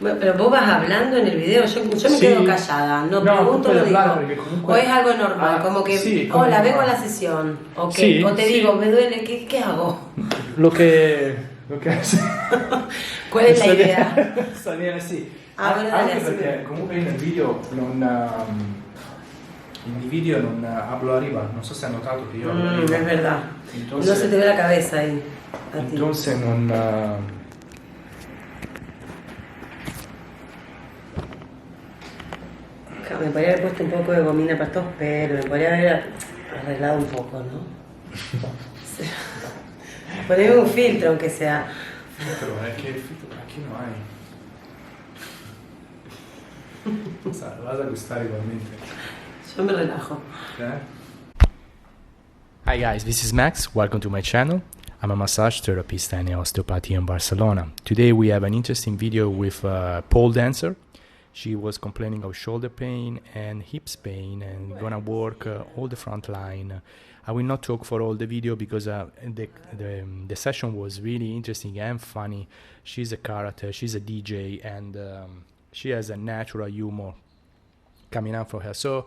Bueno, pero vos vas hablando en el video, yo me quedo callada, no pregunto, lo digo. O es algo normal, como que, sí, hola, vengo a la sesión, okay. Sí, o te digo, me duele, ¿qué hago? Lo que hace. ¿Cuál es la idea? Sta bene, sì. Bueno, anche perché comunque io nel video non hablo arriba, non so se hai notato che io hablo arriba. Es verdad, entonces, no se te ve la cabeza ahí. Entonces non... Me podría haber puesto un poco de gomina para estos pelos, me podría haber arreglado un poco, ¿no? Ponerme un filtro, aunque sea. Filtro, è che il filtro aquí no hay. Lo vas a gustare igualmente. Yo me relajo. Okay. Hi guys, this is Max. Welcome to my channel. I'm a massage therapist and osteopath in Barcelona. Today we have an interesting video with a pole dancer. She was complaining of shoulder pain and hips pain and gonna work all the front line. I will not talk for all the video because the session was really interesting and funny. She's a character, she's a DJ, and she has a natural humor coming out from her. So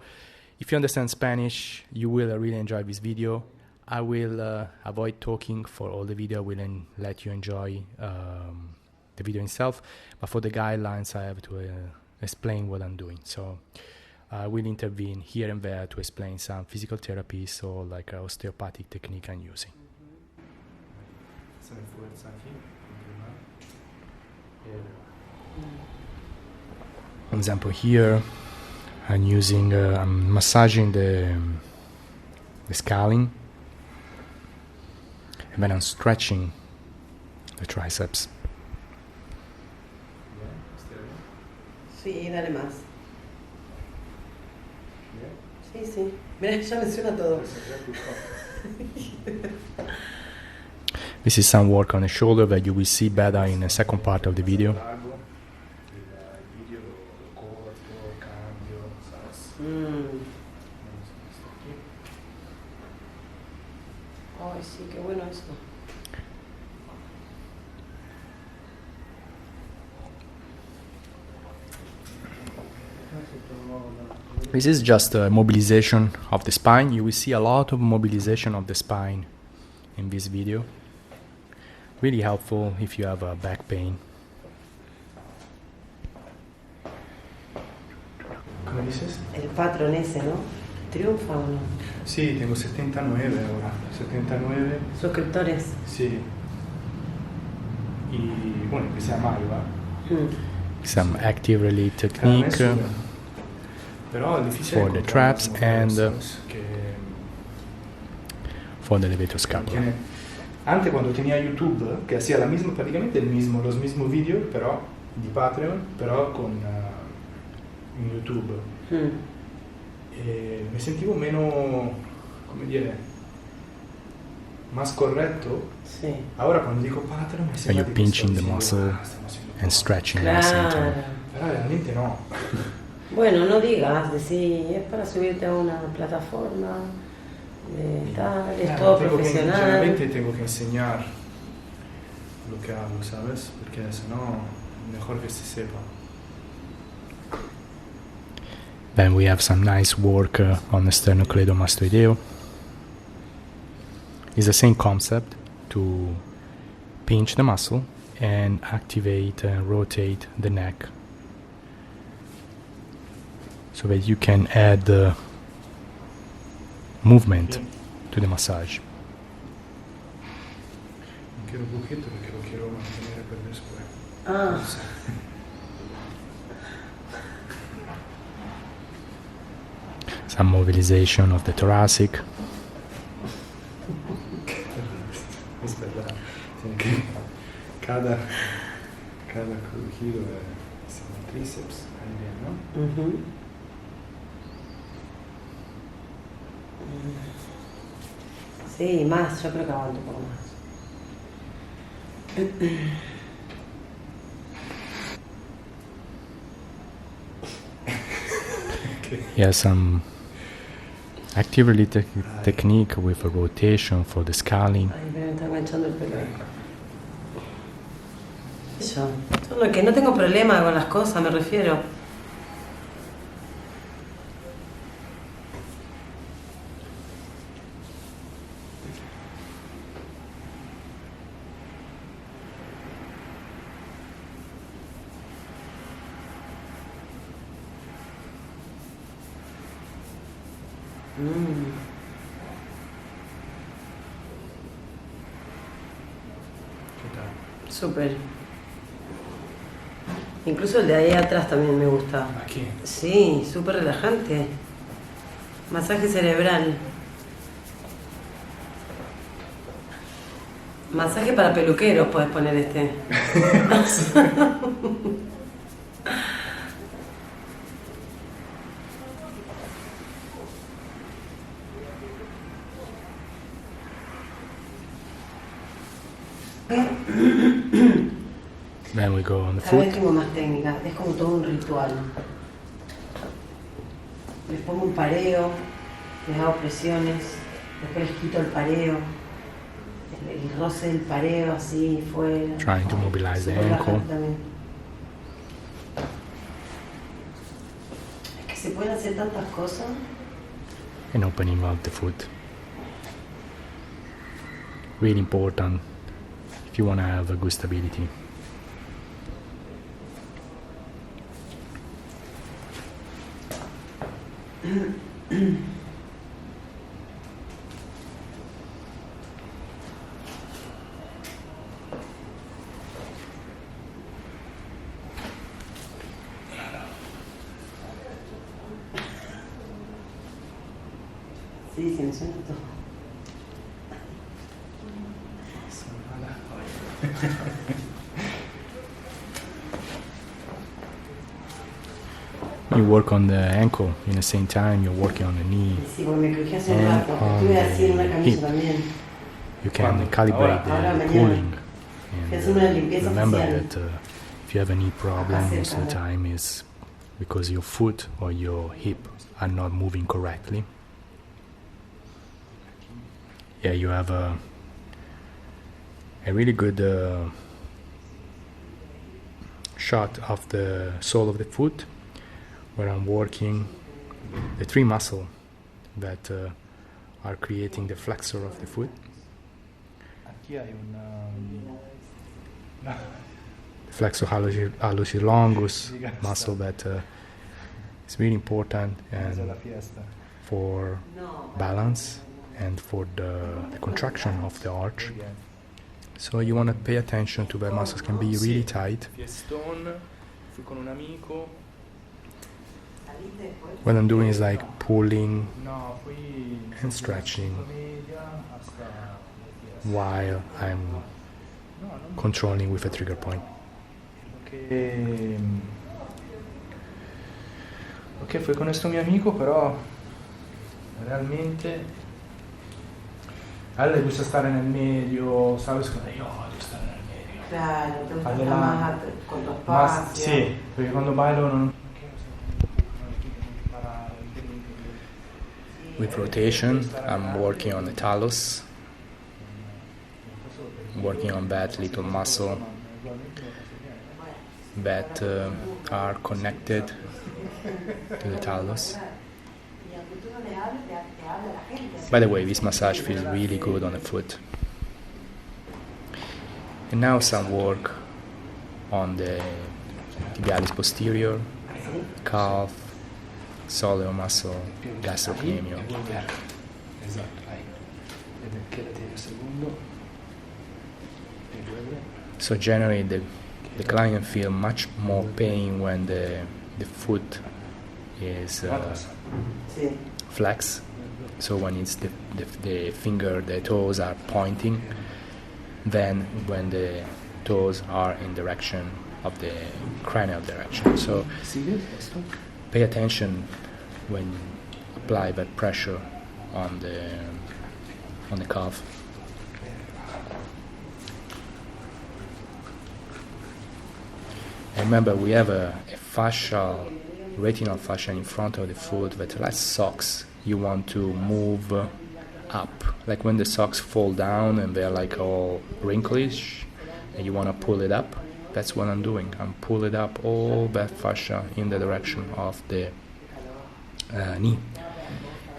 if you understand Spanish, you will really enjoy this video. I will avoid talking for all the video. I will let you enjoy the video itself. But for the guidelines, I have to explain what I'm doing. So I will intervene here and there to explain some physical therapies or like osteopathic technique I'm using. For example, here I'm using, I'm massaging the scalene, and then I'm stretching the triceps. Sí, dale más. Sí. Mira, ya me suena todo. This is some work on the shoulder that you will see better in the second part of the video. Ay, sí, qué bueno esto. This is just a mobilization of the spine. You will see a lot of mobilization of the spine in this video. Really helpful if you have a back pain. ¿Cómo dices? El patrón ese, ¿no? ¿Triunfa o no? Sí, tengo 79 ahora. 79 suscriptores. Sí. Y bueno, que sea Mario, Some active relay technique for the traps and for the levator scapula. Antes cuando tenía YouTube, que hacía praticamente los mismos vídeos, pero di Patreon, però con in YouTube. E mi sentivo meno, come dire, más corretto. Sì. Ora quando dico Patreon mi And sembra you're pinching the muscle and stretching at the same time. Però realmente no. Bueno, no digas, sí, es para subirte a una plataforma de tal, es todo profesional. Generalmente tengo que enseñar lo que hago, ¿sabes? Porque si no, mejor que se sepa. Then we have some nice work on the sternocleidomastoideo. It's the same concept, to pinch the muscle and activate and rotate the neck so that you can add movement to the massage. Quiero un poquito porque lo quiero mantener per después. Ah. Some mobilization of the thoracic. Aspetta, cada giro è un triceps, no? Sí, más, yo creo que aguanto un poco más. Yeah, some active relay technique with a rotation for the scalene. Ay, me está enganchando el pelo. yo. Yo que no tengo problema con las cosas, me refiero. Súper. Incluso el de ahí atrás también me gusta. ¿Aquí? Sí, súper relajante. Masaje cerebral. Masaje para peluqueros puedes poner este. Then we go on the Cada vez foot. tengo más técnica, es como todo un ritual. Les pongo un pareo, les hago presiones, después les quito el pareo, el roce del pareo así fuera. Trying to mobilize the Súper ankle. relajante también. Es que se pueden hacer tantas cosas. And opening up the foot. Really important if you want to have a good stability. Sí, se me suena todo. You work on the ankle in the same time you're working on the knee. Sí, porque me crujé hace un rato, estuve así en una camisa también. You can calibrate the pulling. Es una limpieza Remember facial. that if you have a knee problem, most of the time is because your foot or your hip are not moving correctly. Yeah, you have a really good shot of the sole of the foot where I'm working the three muscles that are creating the flexor of the foot. Aquí hay The flexor hallucis longus muscle that is really important and for balance and for the contraction of the arch. So you want to pay attention to where muscles can be really tight. What I'm doing is like pulling and stretching while I'm controlling with a trigger point. Ok, fui con questo mio amico, però realmente a lei gusta stare nel medio, ¿sabes? Io odio stare nel medio. Claro, te gusta estar más con tu espacio. Sì, perché quando bailo non... With rotation, I'm working on the talus, working on that little muscle that are connected to the talus. By the way, this massage feels really good on the foot. And now some work on the tibialis posterior, calf, soleal muscle, gastrocnemius. Esatto, vai. Quédate un segundo. So generally the client feel much more pain when the foot is flex. So when it's the finger, the toes are pointing, than when the toes are in direction of the cranial direction. So pay attention when you apply that pressure on the calf. And remember, we have a fascial, retinal fascia in front of the foot that like socks. You want to move up, like when the socks fall down and they're like all wrinklish, and you want to pull it up. That's what I'm doing. I'm pulling up all that fascia in the direction of the knee,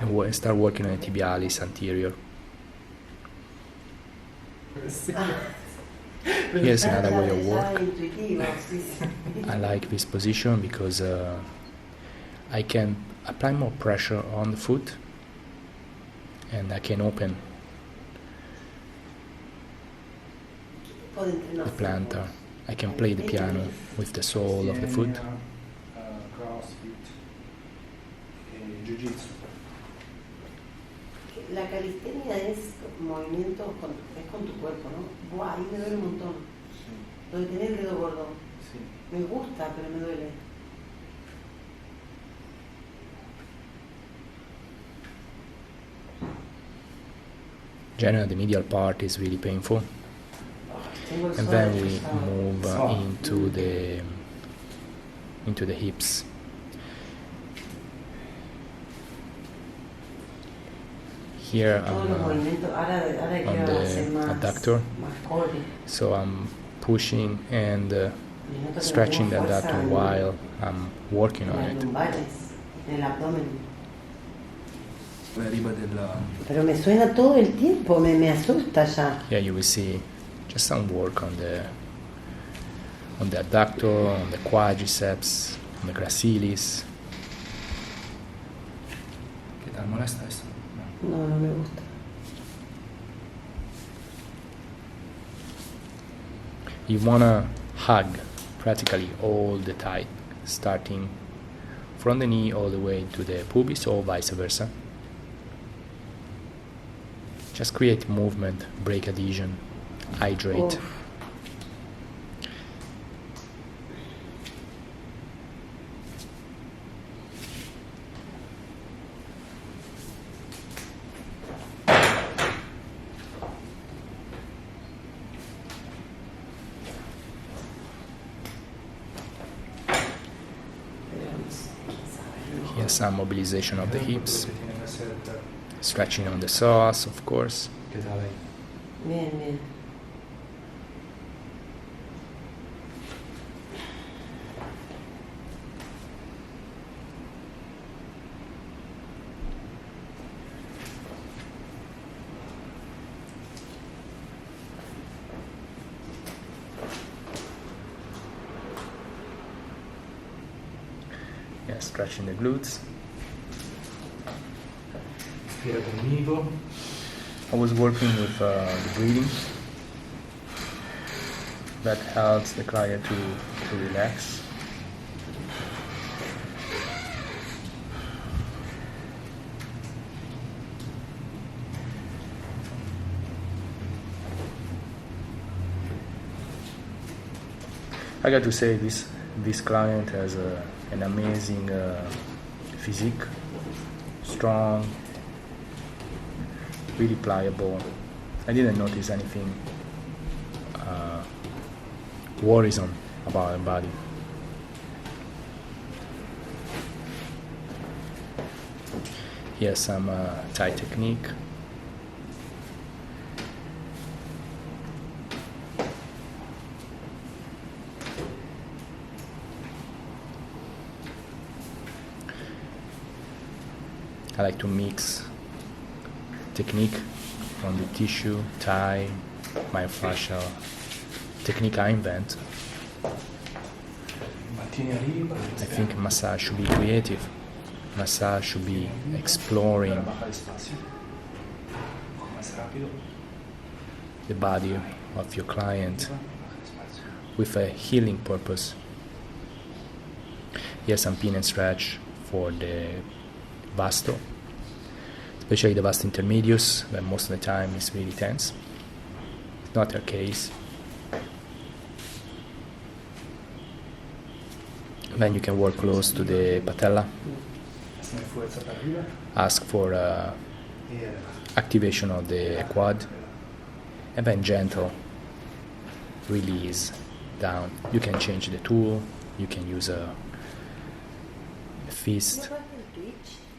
and start working on the tibialis anterior. Here's another way of work. I like this position because I can apply more pressure on the foot, and I can open the plantar. I can play the piano with the sole of the foot. La calistenia es movimiento es con tu cuerpo, ¿no? Buah, ahí me duele un montón. Lo de tener el dedo gordo. Me gusta, pero me duele. Generally, the medial part is really painful. And then we move into the hips. Here I'm on the adductor, so I'm pushing and stretching the adductor while I'm working on it. Pero me suena todo el tiempo, me asusta ya. Yeah, you will see just some work on the adductor, on the quadriceps, on the gracilis. ¿Qué tal molesta esto? No, no me gusta. You wanna hug practically all the thigh, starting from the knee all the way to the pubis or vice versa. Just create movement, break adhesion, hydrate. Oh. Here's some mobilization of the hips, stretching on the psoas, of course. Bien, bien. Yeah, stretching the glutes. I was working with the breathing. That helps the client to relax. I got to say, this client has an amazing physique, strong, really pliable. I didn't notice anything worrisome about her body. Here's some Thai technique. I like to mix technique from the tissue, Thai, myofascial technique I invent. I think massage should be creative. Massage should be exploring the body of your client with a healing purpose. Here's some pin and stretch for the vasto, especially the vasto intermedius, that most of the time is really tense. It's not our case. Then you can work close to the patella. Ask for activation of the quad, and then gentle release down. You can change the tool, you can use a fist,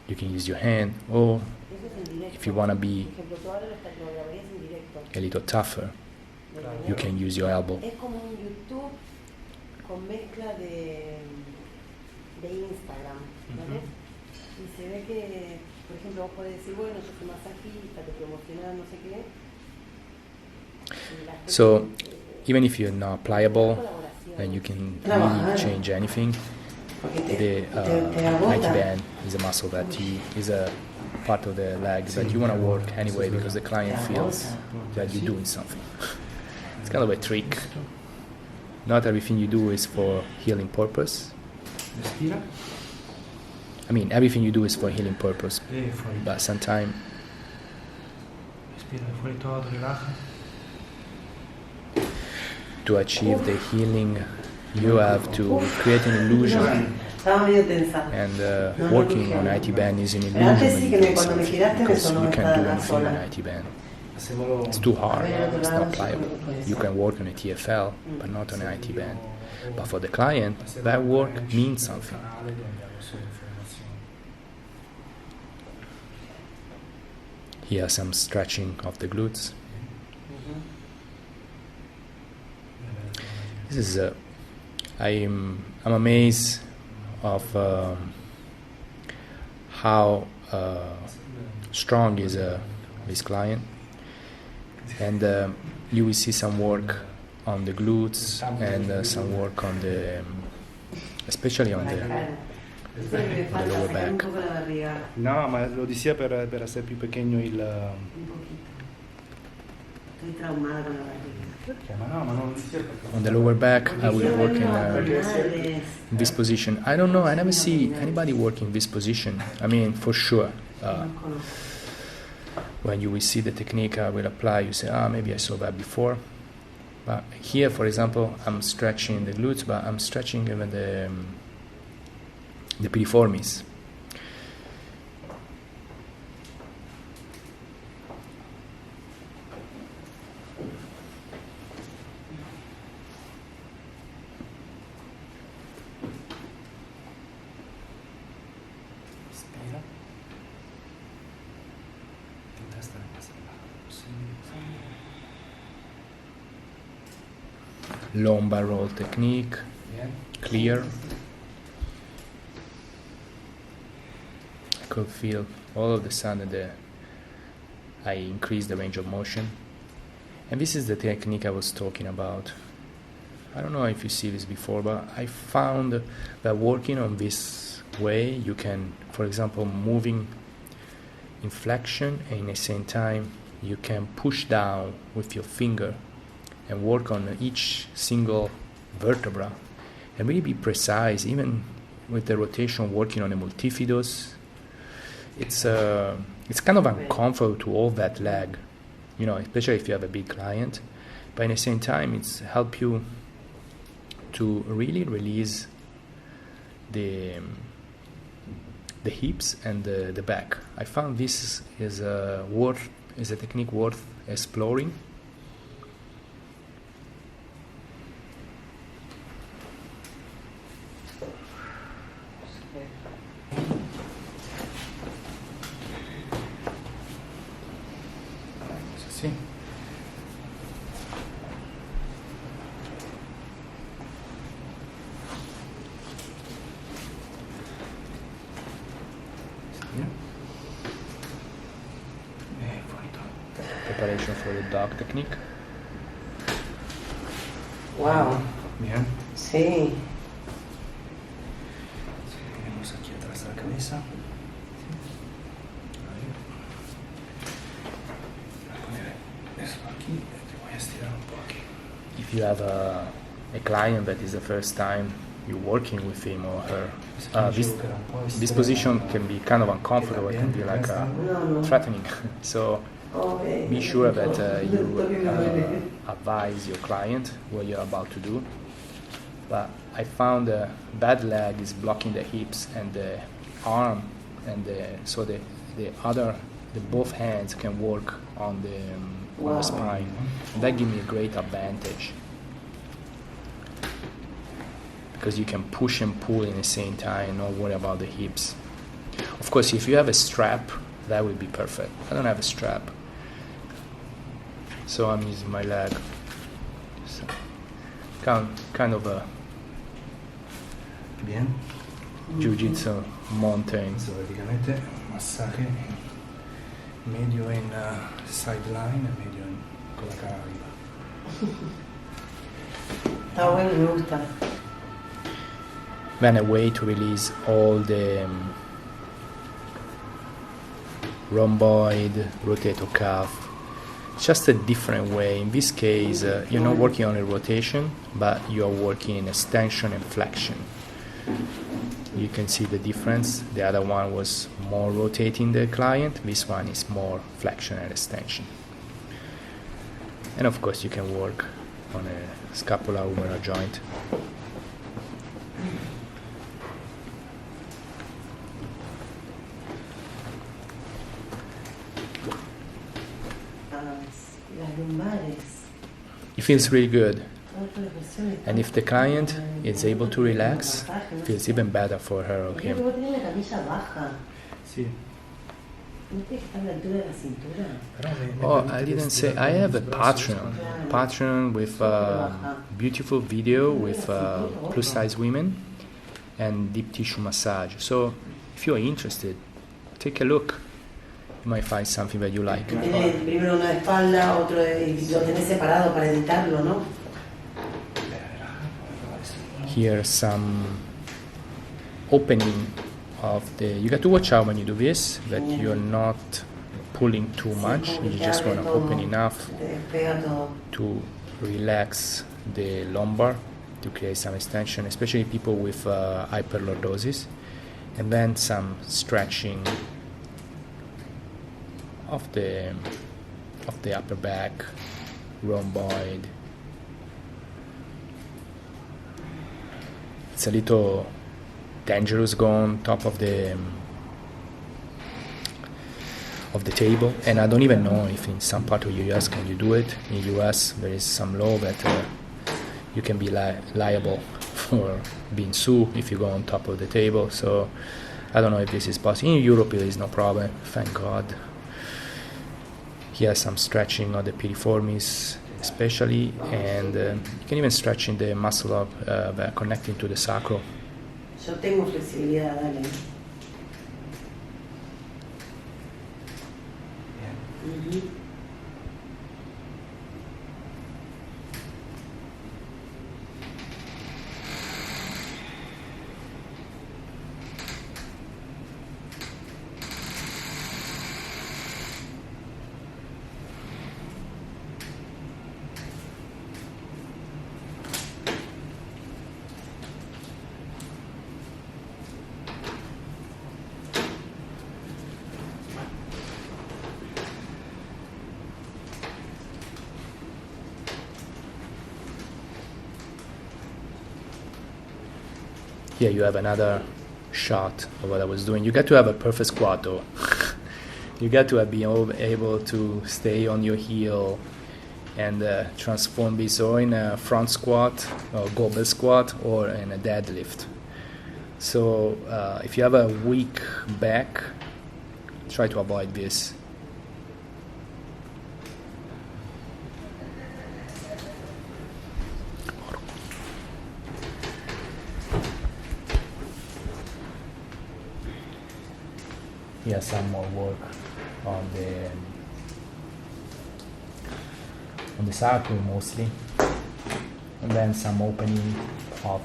you can use your hand, or if you want to be a little tougher, you can use your elbow. con mezcla de Instagram, ¿vale? Y se ve que, por ejemplo, vos podés decir, bueno, yo soy masajista, te promocionás, no sé qué. So, even if you're not pliable and you can really change anything, the IT band is a muscle that is a part of the leg that you want to work anyway because the client feels that you're doing something. It's kind of a trick. Not everything you do is for healing purpose. I mean, everything you do is for healing purpose, but sometimes to achieve the healing, you have to create an illusion. And working on IT band is an illusion because you can't do anything on IT band. It's too hard, it's not pliable. You can work on a TFL, but not on an IT band. But for the client, that work means something. Here some stretching of the glutes. This is I'm amazed of how strong is this client, and you will see some work on the glutes and some work on the especially on the lower back. No, ma lo sia per essere più pequeño il... On the lower back, I will work in this position. I don't know, I never see anybody working in this position. I mean, for sure. When you will see the technique I will apply, you say, maybe I saw that before. But here, for example, I'm stretching the glutes, but I'm stretching even the piriformis. Lumbar roll technique, clear. I could feel all of the sudden that I increased the range of motion. And this is the technique I was talking about. I don't know if you see this before, but I found that working on this way, you can, for example, moving in flexion, and at the same time, you can push down with your finger and work on each single vertebra and really be precise, even with the rotation working on a multifidus. It's kind of uncomfortable to hold that leg, you know, especially if you have a big client, but at the same time it's help you to really release the hips and the back. I found this is a technique worth exploring. Sì. Preparation for the dog technique. Wow. Bien. Sí. Tenemos aquí atrás de la cabeza. If you have a client that is the first time you're working with him or her, this position can be kind of uncomfortable. It can be like threatening. So be sure that you advise your client what you're about to do. But I found the bad leg is blocking the hips and the arm, and so the both hands can work on the spine, and that gives me a great advantage because you can push and pull in the same time and not worry about the hips. Of course, if you have a strap, that would be perfect. I don't have a strap, so I'm using my leg. So kind of Jiu-Jitsu mountain. So praticamente massaje medio in sideline e medio con la cara arriba. Está bueno, me gusta. Then a way to release all the rhomboid, rotator cuff. It's just a different way. In this case, you're not working on a rotation, but you're working in extension and flexion. You can see the difference. The other one was more rotating the client. This one is more flexion and extension. And of course, you can work on a scapular-humeral joint. It feels really good. And if the client is able to relax, it feels even better for her or him. Oh, I didn't say, I have a Patreon with beautiful video with plus size women and deep tissue massage. So if you're interested, take a look. You might find something that you like. Primero uno de espalda, otro lo tenés separado para editarlo, ¿no? Here some opening of the, you got to watch out when you do this, that you're not pulling too much, you just want to open enough to relax the lumbar, to create some extension, especially people with hyperlordosis, and then some stretching of the upper back, rhomboid. It's a little dangerous going on top of the table, and I don't even know if in some part of US can you do it. In US there is some law that you can be liable for being sued if you go on top of the table, so I don't know if this is possible. In Europe it is no problem, thank God. Here some stretching of the piriformis especially, and you can even stretch in the muscle of connecting to the sacral. Yo tengo flexibilidad, dale. Here you have another shot of what I was doing. You got to have a perfect squat though. You got to be able to stay on your heel and transform this or in a front squat or goblet squat or in a deadlift. So if you have a weak back, try to avoid this. Here some more work on the sacrum mostly, and then some opening of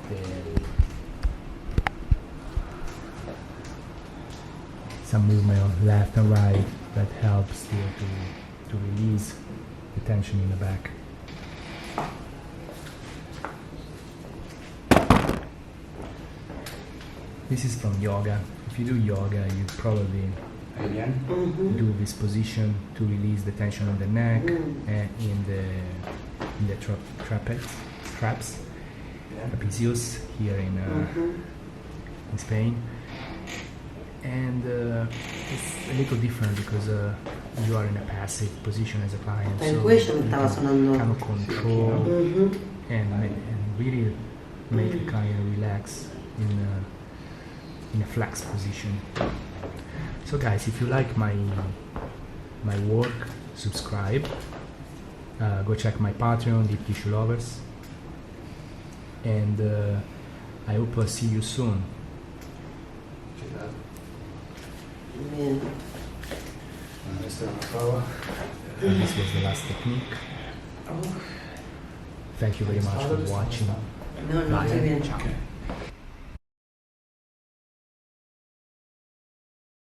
some movement on left and right that helps to release the tension in the back. This is from yoga. If you do yoga, you probably do this position to release the tension on the neck and in the traps, trapezius here in Spain. And it's a little different because you are in a passive position as a client, so you can kind of control and really make the client relax in a flex position. So guys, if you like my work, subscribe, go check my Patreon, Deep Tissue Lovers, and I hope I'll see you soon. Bien. Esta era la prueba. And this was the last technique. Oh. Thank you very much for watching. No, estoy bien. Okay.